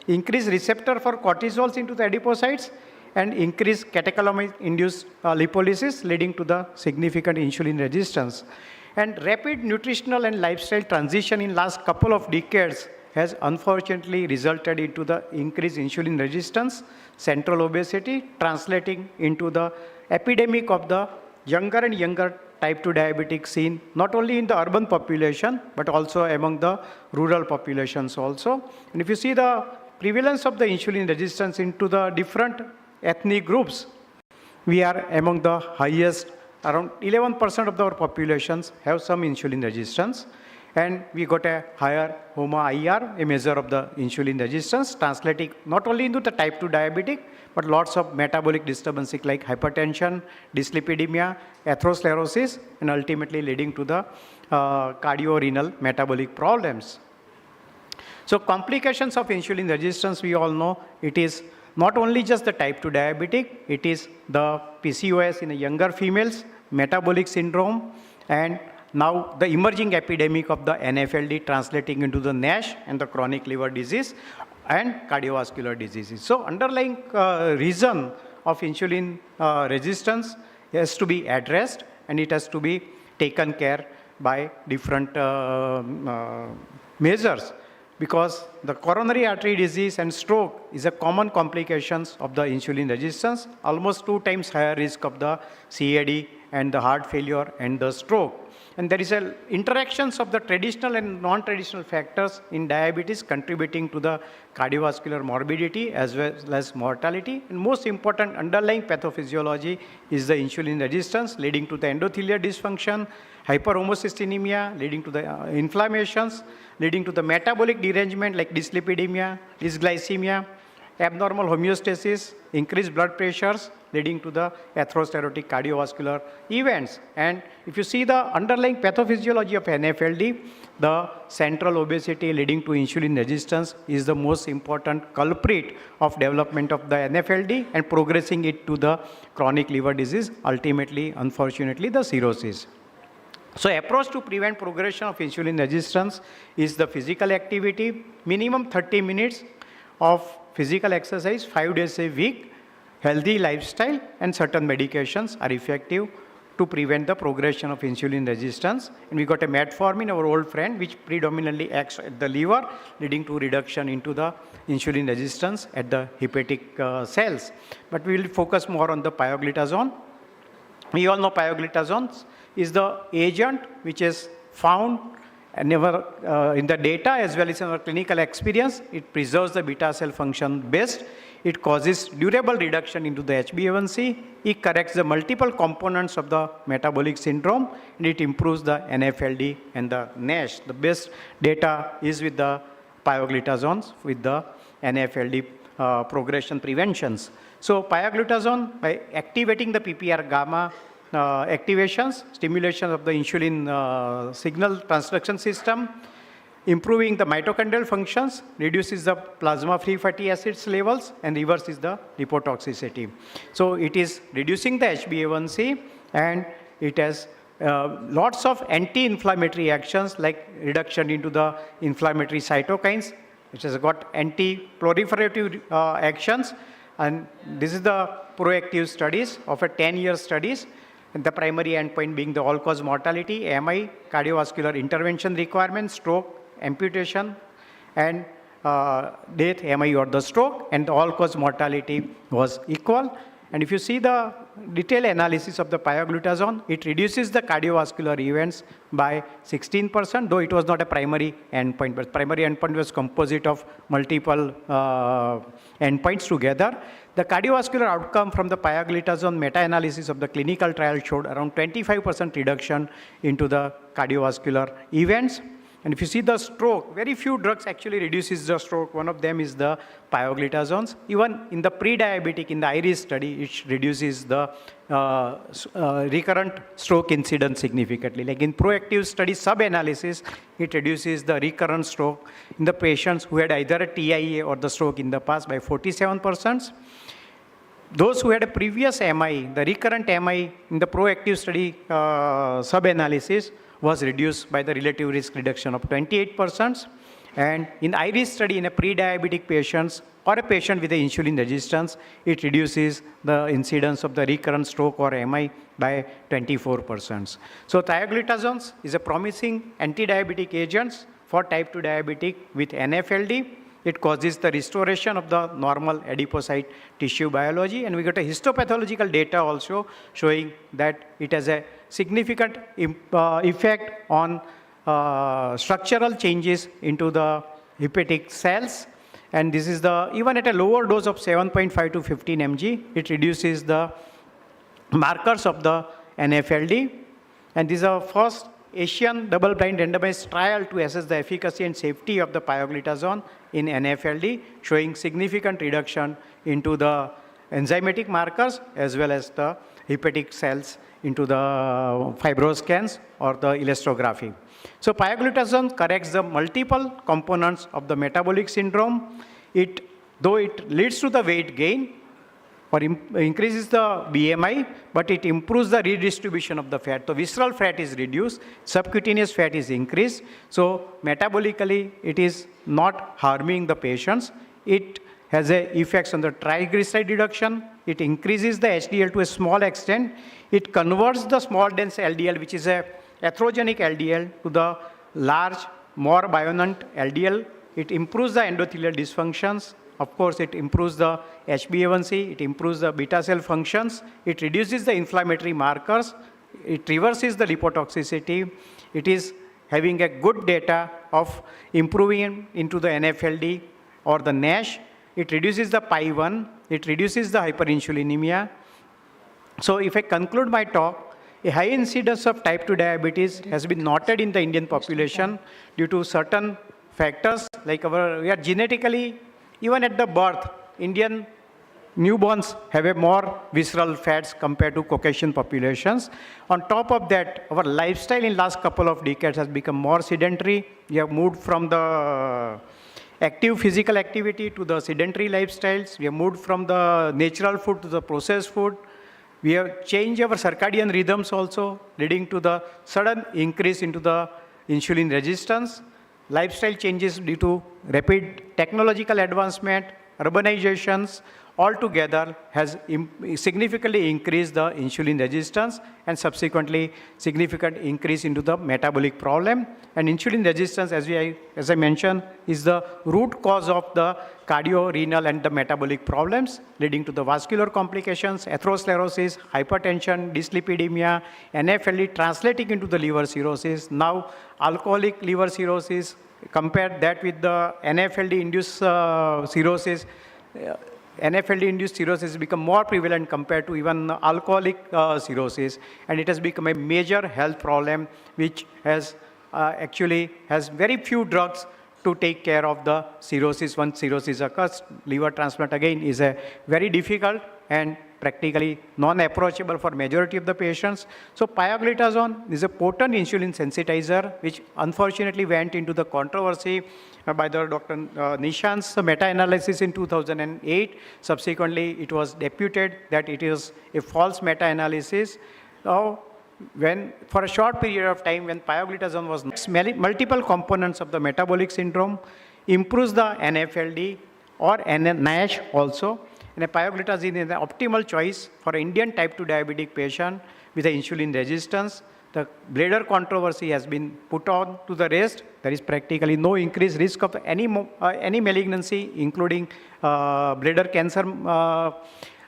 increased receptor for cortisols into the adipocytes, and increased catecholamine-induced lipolysis leading to the significant insulin resistance. And rapid nutritional and lifestyle transition in last couple of decades has unfortunately resulted into the increased insulin resistance, central obesity, translating into the epidemic of the younger and younger type 2 diabetics seen not only in the urban population, but also among the rural populations also. And if you see the prevalence of the insulin resistance into the different ethnic groups, we are among the highest. Around 11% of our populations have some insulin resistance. And we got a higher HOMA-IR, a measure of the insulin resistance, translating not only into the type 2 diabetic, but lots of metabolic disturbances like hypertension, dyslipidemia, atherosclerosis, and ultimately leading to the cardiorenal metabolic problems. So complications of insulin resistance, we all know it is not only just the type 2 diabetic, it is the PCOS in the younger females, metabolic syndrome, and now the emerging epidemic of the NAFLD translating into the NASH and the chronic liver disease and cardiovascular diseases. So underlying reason of insulin resistance has to be addressed, and it has to be taken care by different measures, because the coronary artery disease and stroke is a common complications of the insulin resistance, almost 2 times higher risk of the CAD and the heart failure and the stroke. And there is a interactions of the traditional and non-traditional factors in diabetes contributing to the cardiovascular morbidity as well as mortality. And most important underlying pathophysiology is the insulin resistance leading to the endothelial dysfunction, hyperhomocystinemia leading to the inflammations, leading to the metabolic derangement like dyslipidemia, dysglycemia, abnormal homeostasis, increased blood pressures, leading to the atherosclerotic cardiovascular events. And if you see the underlying pathophysiology of NAFLD, the central obesity leading to insulin resistance is the most important culprit of development of the NAFLD and progressing it to the chronic liver disease, ultimately, unfortunately, the cirrhosis. So approach to prevent progression of insulin resistance is the physical activity, minimum 30 minutes of physical exercise 5 days a week, healthy lifestyle, and certain medications are effective to prevent the progression of insulin resistance. And we got a metformin, our old friend, which predominantly acts at the liver, leading to reduction into the insulin resistance at the hepatic cells. But we will focus more on the pioglitazone. We all know pioglitazone is the agent which is found never in the data as well as in our clinical experience. It preserves the beta cell function best. It causes durable reduction into the HbA1c. It corrects the multiple components of the metabolic syndrome, and it improves the NAFLD and the NASH. The best data is with the pioglitazones with the NAFLD progression preventions. So pioglitazone, by activating the PPR gamma activations, stimulation of the insulin signal transduction system, improving the mitochondrial functions, reduces the plasma-free fatty acids levels, and reverses the lipotoxicity. So it is reducing the HbA1c, and it has lots of anti-inflammatory actions like reduction into the inflammatory cytokines, which has got anti-proliferative actions. And this is the proactive studies of a 10-year studies. And the primary endpoint being the all-cause mortality, MI, cardiovascular intervention requirement, stroke, amputation, and death, MI or the stroke, and the all-cause mortality was equal. And if you see the detailed analysis of the pioglitazone, it reduces the cardiovascular events by 16%, though it was not a primary endpoint, but primary endpoint was composite of multiple endpoints together. The cardiovascular outcome from the pioglitazone meta-analysis of the clinical trial showed around 25% reduction into the cardiovascular events. And if you see the stroke, very few drugs actually reduces the stroke. One of them is the pioglitazones. Even in the pre-diabetic, in the IRIS study, it reduces the recurrent stroke incidence significantly. Like in proactive study sub-analysis, it reduces the recurrent stroke in the patients who had either a TIA or the stroke in the past by 47%. Those who had a previous MI, the recurrent MI in the proactive study sub-analysis was reduced by the relative risk reduction of 28%. And in IRIS study in a pre-diabetic patients, or a patient with a insulin resistance, it reduces the incidence of the recurrent stroke or MI by 24%. So thiaglitazone is a promising anti-diabetic agent for type 2 diabetic with NFLD. It causes the restoration of the normal adipocyte tissue biology, and we got a histopathological data also showing that it has a significant effect on structural changes into the hepatic cells. And this is the, even at a lower dose of 7.5 to 15 mg, it reduces the markers of the NFLD. And this is our first Asian double-blind randomized trial to assess the efficacy and safety of the pioglitazone in NFLD, showing significant reduction into the enzymatic markers as well as the hepatic cells into the fibroscans or the elastography. So pioglitazone corrects the multiple components of the metabolic syndrome. Though it leads to the weight gain or increases the BMI, but it improves the redistribution of the fat. So visceral fat is reduced, subcutaneous fat is increased. So metabolically, it is not harming the patients. It has effects on the triglyceride reduction. It increases the HDL to a small extent. It converts the small dense LDL, which is a atherogenic LDL, to the large, more buoyant LDL. It improves the endothelial dysfunctions. Of course, it improves the HbA1c, it improves the beta cell functions, it reduces the inflammatory markers, it reverses the lipotoxicity. It is having a good data of improving into the NFLD or the NASH. It reduces the PI1, it reduces the hyperinsulinemia. So if I conclude my talk, a high incidence of type 2 diabetes has been noted in the Indian population due to certain factors, like we are genetically, even at the birth, Indian newborns have a more visceral fats compared to Caucasian populations. On top of that, our lifestyle in last couple of decades has become more sedentary. We have moved from the active physical activity to the sedentary lifestyles. We have moved from the natural food to the processed food. We have changed our circadian rhythms also, leading to the sudden increase into the insulin resistance. Lifestyle changes due to rapid technological advancement, urbanizations, altogether has significantly increased the insulin resistance and subsequently significant increase into the metabolic problem. And insulin resistance, as I mentioned, is the root cause of the cardio-renal and the metabolic problems, leading to the vascular complications, atherosclerosis, hypertension, dyslipidemia, NFLD translating into the liver cirrhosis. Now, alcoholic liver cirrhosis, compare that with the NFLD-induced cirrhosis. NFLD-induced cirrhosis has become more prevalent compared to even alcoholic cirrhosis, and it has become a major health problem which has actually has very few drugs to take care of the cirrhosis. Once cirrhosis occurs, liver transplant again is a very difficult and practically non-approachable for majority of the patients. So pioglitazone is a potent insulin sensitizer, which unfortunately went into the controversy by the Dr. Nishant's meta-analysis in 2008. Subsequently, it was deputed that it is a false meta-analysis. Now, when for a short period of time, when pioglitazone was multiple components of the metabolic syndrome, improves the NFLD or NASH also. And pioglitazone is an optimal choice for an Indian type 2 diabetic patient with insulin resistance. The bladder controversy has been put on to the rest. There is practically no increased risk of any malignancy, including bladder cancer.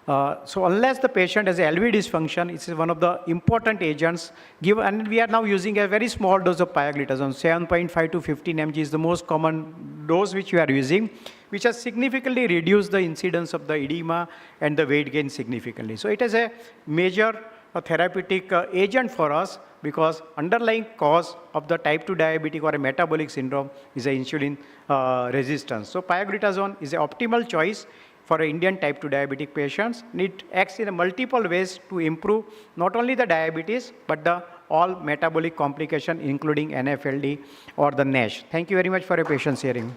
So unless the patient has LV dysfunction, it is one of the important agents. And we are now using a very small dose of pioglitazone, 7.5 to 15 mg is the most common dose which we are using, which has significantly reduced the incidence of the edema and the weight gain significantly. So it is a major therapeutic agent for us, because underlying cause of the type 2 diabetic or a metabolic syndrome is a insulin resistance. So pioglitazone is an optimal choice for Indian type 2 diabetic patients. And it acts in multiple ways to improve not only the diabetes, but the all metabolic complication, including NFLD or the NASH. Thank you very much for your patience hearing.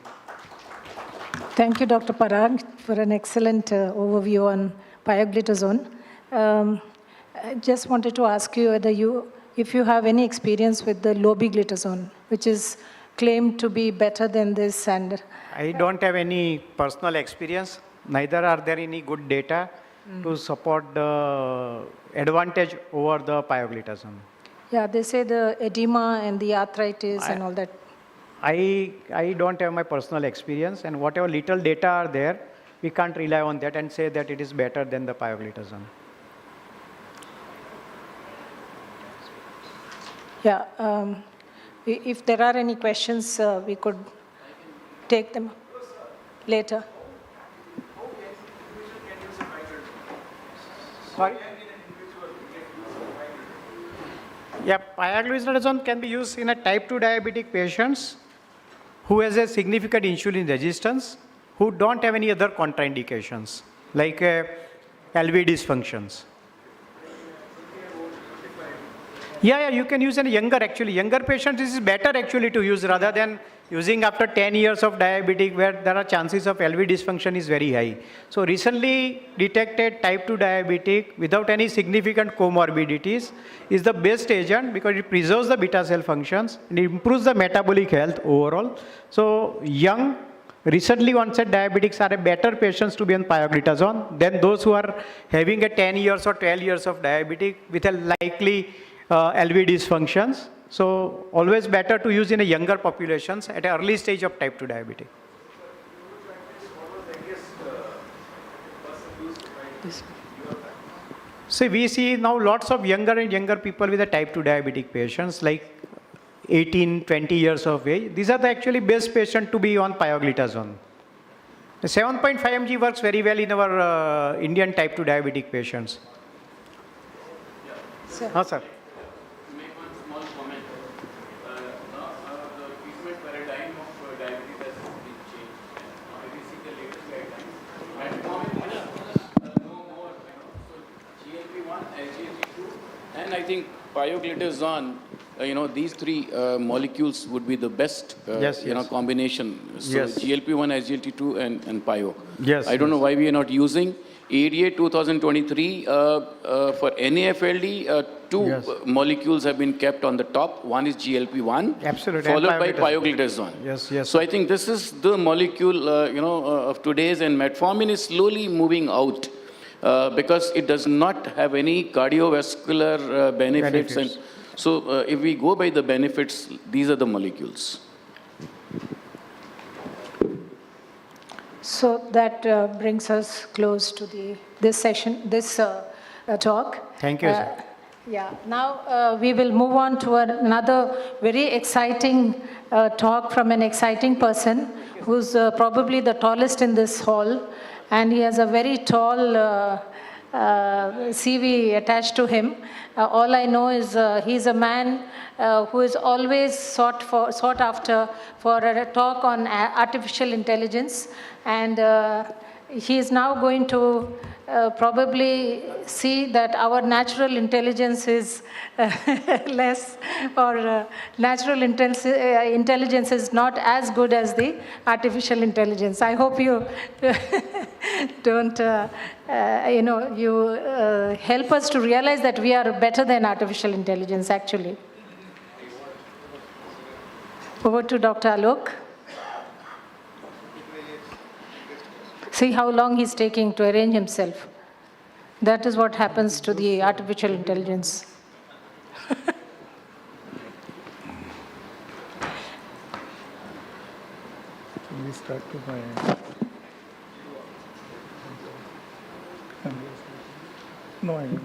Thank you, Dr. Parag, for an excellent overview on pioglitazone. I just wanted to ask you whether if you have any experience with the lobeglitazone, which is claim to be better than this? And I don't have any personal experience, neither are there any good data to support the advantage over the pioglitazone. yeah, they say the edema and the arthritis and all that. I don't have my personal experience, and whatever little data are there, we can't rely on that and say that it is better than the pioglitazone. Yeah, if there are any questions, we could take them later. Sorry? Yeah, pioglitazone can be used in a type 2 diabetic patients who has a significant insulin resistance, who don't have any other contraindications, like LV dysfunctions. Yeah, you can use in younger patients. This is better actually to use rather than using after 10 years of diabetic where there are chances of LV dysfunction is very high. So recently detected type 2 diabetic without any significant comorbidities is the best agent because it preserves the beta cell functions and it improves the metabolic health overall. So young, recently onset diabetics are a better patients to be on pioglitazone than those who are having a 10 years or 12 years of diabetic with a likely LV dysfunctions. So always better to use in a younger populations at an early stage of type 2 diabetic. See, we see now lots of younger and younger people with a type 2 diabetic patients like 18, 20 years of age. These are the actually best patients to be on pioglitazone. The 7.5 mg works very well in our Indian type 2 diabetic patients. Sir. Huh, sir. And I think pioglitazone, these three molecules would be the best, Yes. combination. So Yes. GLP-1, SGLT2, and pio. Yes, I don't know why we are not using. ADA 2023 for NAFLD, two Yes. molecules have been kept on the top. One is GLP-1, Absolutely, and followed by pioglitazone. pioglitazone. Yes. So I think this is the molecule, of today's, and metformin is slowly moving out. Because it does not have any cardiovascular benefits. And so if we go by the benefits, these are the molecules. So that brings us close to this session, this talk. Thank you, sir. Yeah, now we will move on to another very exciting talk from an exciting person who's probably the tallest in this hall, and he has a very tall CV attached to him. All I know is he's a man who is always sought after for a talk on artificial intelligence, and he is now going to probably see that our natural intelligence is less, or natural intelligence is not as good as the artificial intelligence. I hope you don't, help us to realize that we are better than artificial intelligence, actually. Over to Dr. Alok. See how long he's taking to arrange himself. That is what happens to the artificial intelligence. We start to my. No, I don't.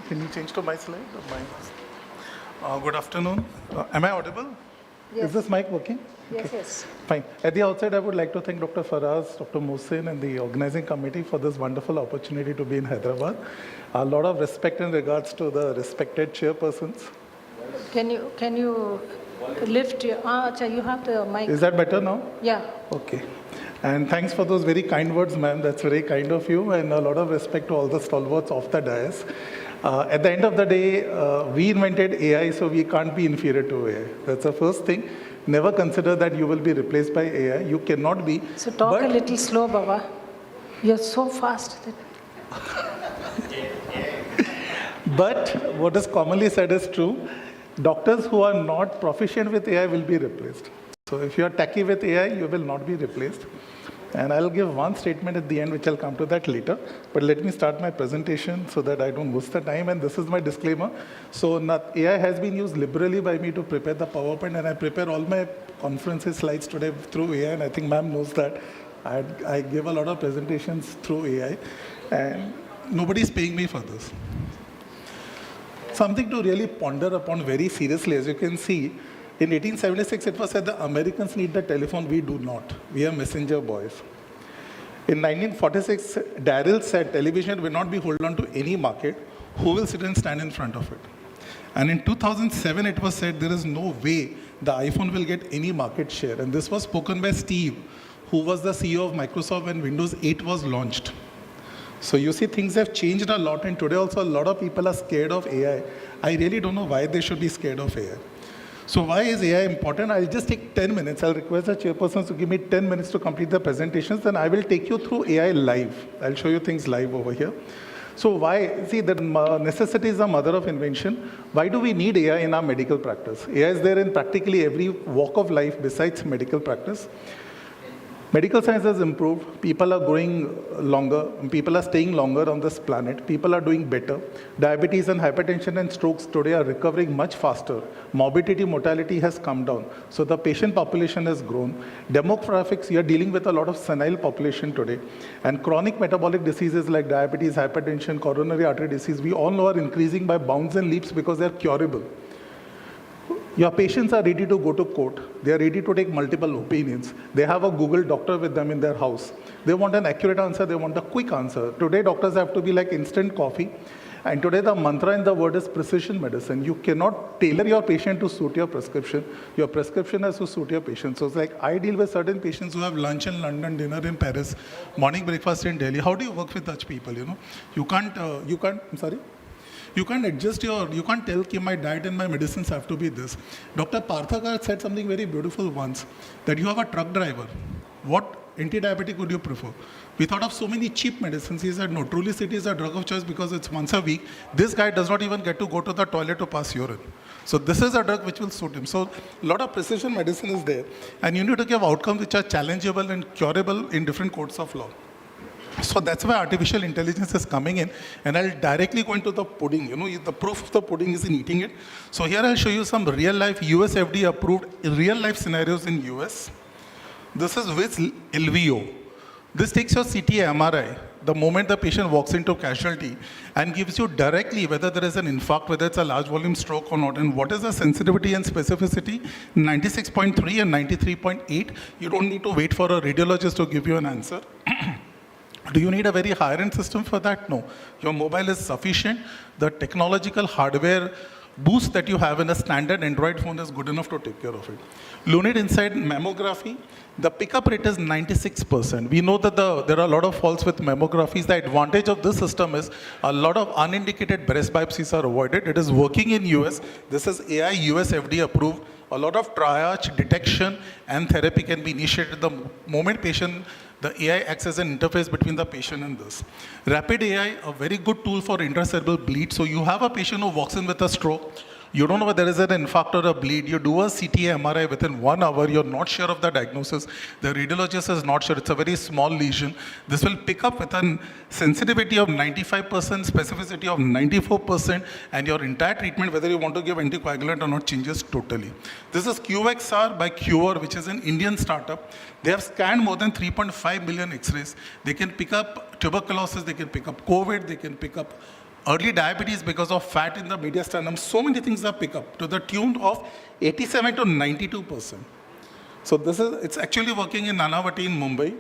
Can you change to my slide or mine? Good afternoon. Am I audible? Yes. Is this mic working? Yes. Fine. At the outset, I would like to thank Dr. Faraz, Dr. Mohsin, and the organizing committee for this wonderful opportunity to be in Hyderabad. A lot of respect in regards to the respected chairpersons. Can you lift your, you have the mic. Is that better now? Yeah. Okay. And thanks for those very kind words, ma'am. That's very kind of you. And a lot of respect to all the stalwarts of the dais. At the end of the day, we invented AI, so we can't be inferior to AI. That's the first thing. Never consider that you will be replaced by AI. You cannot be. So talk a little slow, Baba. You're so fast. But what is commonly said is true. Doctors who are not proficient with AI will be replaced. So if you are techy with AI, you will not be replaced. And I'll give one statement at the end, which I'll come to that later. But let me start my presentation so that I don't waste the time. And this is my disclaimer. So AI has been used liberally by me to prepare the PowerPoint. And I prepare all my conferences slides today through AI. And I think ma'am knows that. I give a lot of presentations through AI. And nobody's paying me for this. Something to really ponder upon very seriously. As you can see, in 1876, it was said the Americans need the telephone, we do not. We are messenger boys. In 1946, Darrell said television will not be held on to any market. Who will sit and stand in front of it? And in 2007, it was said there is no way the iPhone will get any market share. And this was spoken by Steve, who was the CEO of Microsoft when Windows 8 was launched. So you see, things have changed a lot. And today also, a lot of people are scared of AI. I really don't know why they should be scared of AI. So why is AI important? I'll just take 10 minutes. I'll request the chairpersons to give me 10 minutes to complete the presentations. Then I will take you through AI live. I'll show you things live over here. So why? See, the necessity is the mother of invention. Why do we need AI in our medical practice? AI is there in practically every walk of life besides medical practice. Medical science has improved. People are growing longer. People are staying longer on this planet. People are doing better. Diabetes and hypertension and strokes today are recovering much faster. Morbidity, mortality has come down. So the patient population has grown. Demographics, you are dealing with a lot of senile population today. And chronic metabolic diseases like diabetes, hypertension, coronary artery disease, we all know are increasing by bounds and leaps because they are curable. Your patients are ready to go to court. They are ready to take multiple opinions. They have a Google doctor with them in their house. They want an accurate answer. They want a quick answer. Today, doctors have to be like instant coffee. And today, the mantra in the word is precision medicine. You cannot tailor your patient to suit your prescription. Your prescription has to suit your patient. So it's like I deal with certain patients who have lunch in London, dinner in Paris, morning breakfast in Delhi. How do you work with such people? You can't, I'm sorry? You can't adjust you can't tell that my diet and my medicines have to be this. Dr. Parthakar said something very beautiful once, that you have a truck driver. What anti-diabetic would you prefer? We thought of so many cheap medicines. He said, no, Trulicity is a drug of choice because it's once a week. This guy does not even get to go to the toilet to pass urine. So this is a drug which will suit him. So a lot of precision medicine is there. And you need to give outcomes which are challengeable and curable in different courts of law. So that's why artificial intelligence is coming in, and I'll directly go into the pudding. The proof of the pudding is in eating it. So here I'll show you some real-life US FDA approved real-life scenarios in US. This is with LVO. This takes your CT MRI the moment the patient walks into casualty and gives you directly whether there is an infarct, whether it's a large volume stroke or not, and what is the sensitivity and specificity, 96.3 and 93.8. You don't need to wait for a radiologist to give you an answer. Do you need a very high-end system for that? No. Your mobile is sufficient. The technological hardware boost that you have in a standard Android phone is good enough to take care of it. Lunid inside mammography, the pickup rate is 96%. We know that there are a lot of faults with mammographies. The advantage of this system is a lot of unindicated breast biopsies are avoided. It is working in US. This is AI US FDA approved. A lot of triage, detection, and therapy can be initiated the moment the AI acts as an interface between the patient and this. Rapid AI, a very good tool for intracerebral bleed. So you have a patient who walks in with a stroke. You don't know whether there is an infarct or a bleed. You do a CT MRI within 1 hour. You're not sure of the diagnosis. The radiologist is not sure. It's a very small lesion. This will pick up with a sensitivity of 95%, specificity of 94%, and your entire treatment, whether you want to give anticoagulant or not, changes totally. This is QXR by Cure, which is an Indian startup. They have scanned more than 3.5 million X-rays. They can pick up tuberculosis. They can pick up COVID. They can pick up early diabetes because of fat in the mediastinum. So many things are picked up to the tune of 87 to 92%. So it's actually working in Nanavati in Mumbai.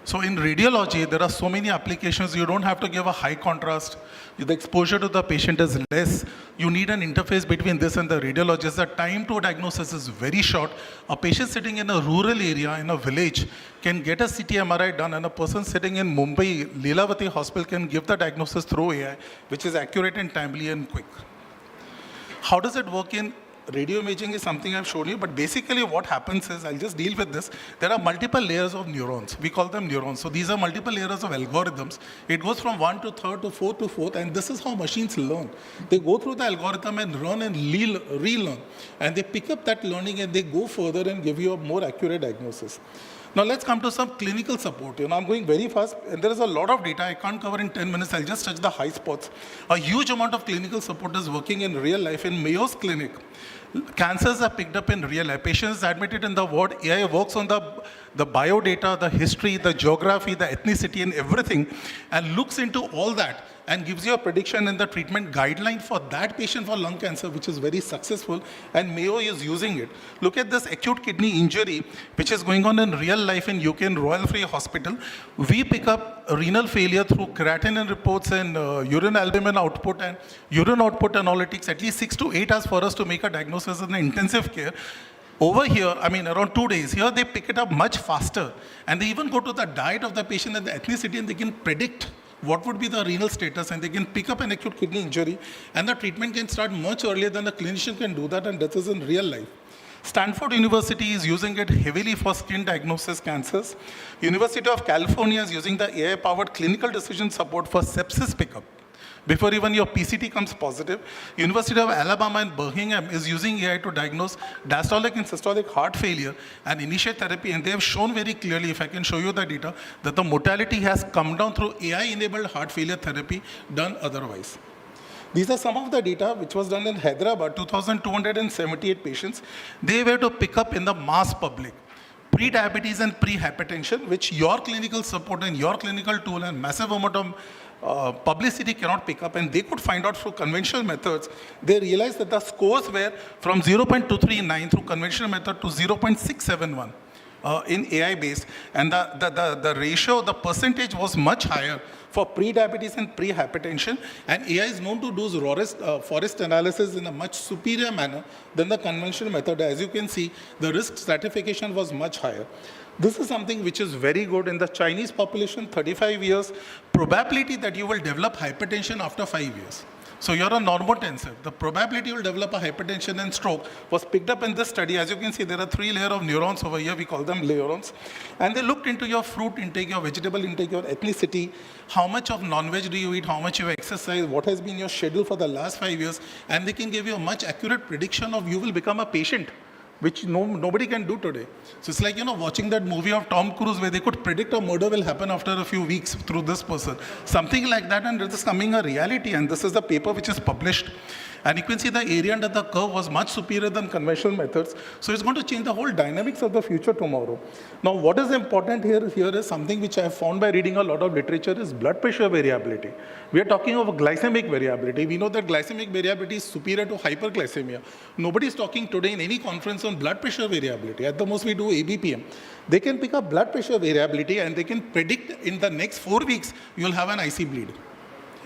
So in radiology, there are so many applications. You don't have to give a high contrast. The exposure to the patient is less. You need an interface between this and the radiologist. The time to diagnosis is very short. A patient sitting in a rural area, in a village, can get a CT MRI done, and a person sitting in Mumbai, Leelavati Hospital can give the diagnosis through AI, which is accurate and timely and quick. How does it work in radio imaging is something I've shown you, but basically what happens is, I'll just deal with this. There are multiple layers of neurons. We call them neurons. So these are multiple layers of algorithms. It goes from 1 to 3rd to 4th to 4th, and this is how machines learn. They go through the algorithm and run and relearn. And they pick up that learning and they go further and give you a more accurate diagnosis. Now let's come to some clinical support. I'm going very fast, and there is a lot of data I can't cover in 10 minutes. I'll just touch the high spots. A huge amount of clinical support is working in real life. In Mayo's clinic, cancers are picked up in real life. Patients admitted in the ward, AI works on the biodata, the history, the geography, the ethnicity, and everything, and looks into all that and gives you a prediction and the treatment guideline for that patient for lung cancer, which is very successful, and Mayo is using it. Look at this acute kidney injury, which is going on in real life in UK in Royal Free Hospital. We pick up renal failure through creatinine reports and urine albumin output and urine output analytics, at least 6 to 8 hours for us to make a diagnosis in the intensive care. Over here, around 2 days, here they pick it up much faster, and they even go to the diet of the patient and the ethnicity, and they can predict what would be the renal status, and they can pick up an acute kidney injury, and the treatment can start much earlier than the clinician can do that, and that is in real life. Stanford University is using it heavily for skin diagnosis cancers. University of California is using the AI-powered clinical decision support for sepsis pickup before even your PCT comes positive. University of Alabama in Birmingham is using AI to diagnose diastolic and systolic heart failure and initiate therapy. And they have shown very clearly, if I can show you the data, that the mortality has come down through AI-enabled heart failure therapy done otherwise. These are some of the data which was done in Hyderabad, 2,278 patients. They were to pick up in the mass public pre-diabetes and pre-hypertension, which your clinical support and your clinical tool and massive amount of publicity cannot pick up, and they could find out through conventional methods. They realized that the scores were from 0.239 through conventional method to 0.671 in AI based, and the ratio, the percentage was much higher for pre-diabetes and pre-hypertension, and AI is known to do forest analysis in a much superior manner than the conventional method. As you can see, the risk stratification was much higher. This is something which is very good in the Chinese population, 35 years, probability that you will develop hypertension after 5 years. So you're a normotensive. The probability you will develop a hypertension and stroke was picked up in this study. As you can see, there are 3 layers of neurons over here. We call them neurons. And they looked into your fruit intake, your vegetable intake, your ethnicity, how much of non-veg do you eat, how much you exercise, what has been your schedule for the last 5 years. And they can give you a much accurate prediction of you will become a patient, which nobody can do today. So it's like, watching that movie of Tom Cruise where they could predict a murder will happen after a few weeks through this person. Something like that, and it is coming a reality, and this is the paper which is published. And you can see the area under the curve was much superior than conventional methods. So it's going to change the whole dynamics of the future tomorrow. Now, what is important here is something which I have found by reading a lot of literature is blood pressure variability. We are talking of glycemic variability. We know that glycemic variability is superior to hyperglycemia. Nobody is talking today in any conference on blood pressure variability. At the most, we do ABPM. They can pick up blood pressure variability, and they can predict in the next 4 weeks, you'll have an IC bleed.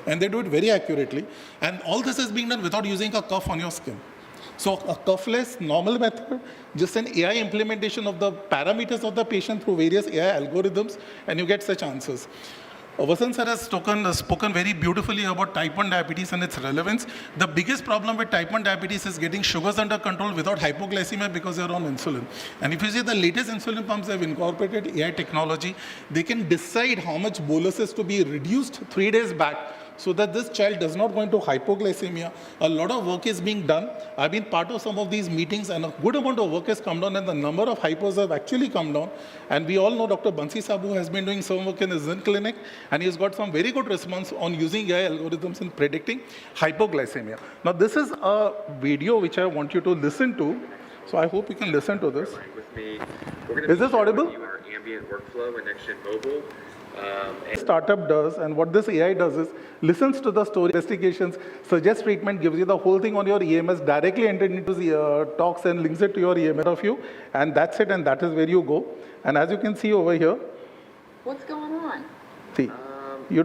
And they do it very accurately. And all this is being done without using a cuff on your skin. So a cuffless, normal method, just an AI implementation of the parameters of the patient through various AI algorithms, and you get such answers. Vasant sir has spoken very beautifully about type 1 diabetes and its relevance. The biggest problem with type 1 diabetes is getting sugars under control without hypoglycemia because they're on insulin. And if you see the latest insulin pumps have incorporated AI technology, they can decide how much bolus is to be reduced 3 days back, so that this child does not go into hypoglycemia. A lot of work is being done. I've been part of some of these meetings, and a good amount of work has come down, and the number of hypos have actually come down. And we all know Dr. Bansi Sabu has been doing some work in his Zen clinic, and he's got some very good response on using AI algorithms in predicting hypoglycemia. Now, this is a video which I want you to listen to. So I hope you can listen to this. Is this audible? Our ambient workflow in Next-Gen Mobile. Startup does, and what this AI does is listens to the story, investigations, suggests treatment, gives you the whole thing on your EMS, directly entered into the talks and links it to your EMS of you, and that's it, and that is where you go. And as you can see over here, What's going on? See,